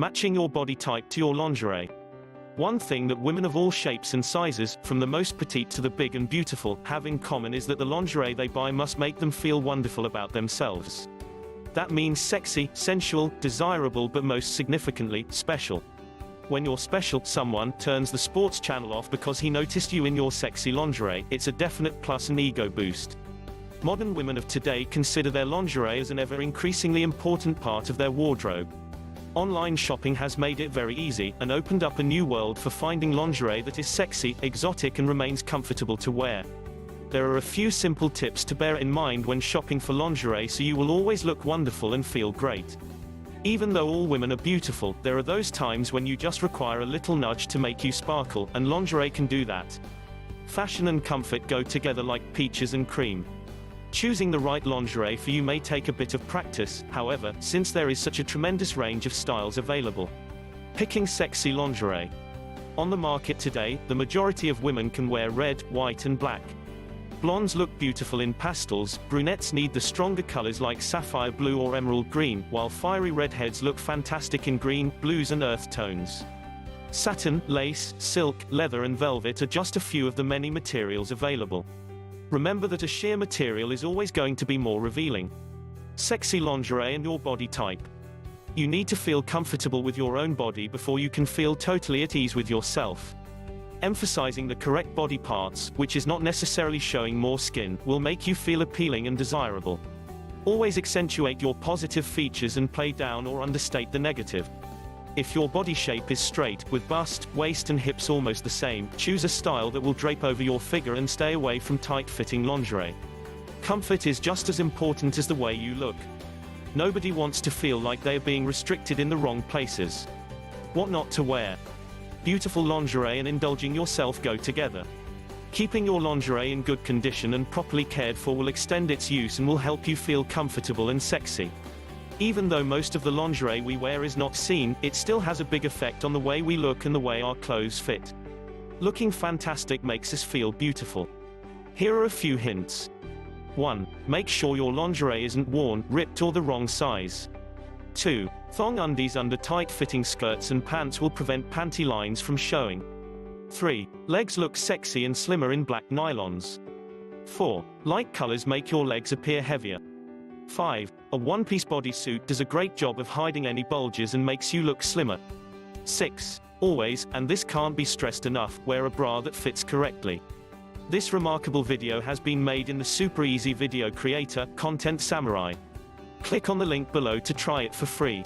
Matching your body type to your lingerie. One thing that women of all shapes and sizes, from the most petite to the big and beautiful, have in common is that the lingerie they buy must make them feel wonderful about themselves. That means sexy, sensual, desirable, but most significantly, special. When your special someone turns the sports channel off because he noticed you in your sexy lingerie, it's a definite plus and ego boost. Modern women of today consider their lingerie as an ever-increasingly important part of their wardrobe. Online shopping has made it very easy, and opened up a new world for finding lingerie that is sexy, exotic and remains comfortable to wear. There are a few simple tips to bear in mind when shopping for lingerie so you will always look wonderful and feel great. Even though all women are beautiful, there are those times when you just require a little nudge to make you sparkle, and lingerie can do that. Fashion and comfort go together like peaches and cream. Choosing the right lingerie for you may take a bit of practice, however, since there is such a tremendous range of styles available. Picking sexy lingerie. On the market today, the majority of women can wear red, white and black. Blondes look beautiful in pastels, brunettes need the stronger colors like sapphire blue or emerald green, while fiery redheads look fantastic in green, blues and earth tones. Satin, lace, silk, leather and velvet are just a few of the many materials available. Remember that a sheer material is always going to be more revealing. Sexy lingerie and your body type. You need to feel comfortable with your own body before you can feel totally at ease with yourself. Emphasizing the correct body parts, which is not necessarily showing more skin, will make you feel appealing and desirable. Always accentuate your positive features and play down or understate the negative. If your body shape is straight, with bust, waist and hips almost the same, choose a style that will drape over your figure and stay away from tight-fitting lingerie. Comfort is just as important as the way you look. Nobody wants to feel like they are being restricted in the wrong places. What not to wear? Beautiful lingerie and indulging yourself go together. Keeping your lingerie in good condition and properly cared for will extend its use and will help you feel comfortable and sexy. Even though most of the lingerie we wear is not seen, it still has a big effect on the way we look and the way our clothes fit. Looking fantastic makes us feel beautiful. Here are a few hints. 1. Make sure your lingerie isn't worn, ripped or the wrong size. 2. Thong undies under tight-fitting skirts and pants will prevent panty lines from showing. 3. Legs look sexy and slimmer in black nylons. 4. Light colors make your legs appear heavier. 5. A one-piece bodysuit does a great job of hiding any bulges and makes you look slimmer. 6. Always, and this can't be stressed enough, wear a bra that fits correctly. This remarkable video has been made in the super easy video creator, Content Samurai. Click on the link below to try it for free.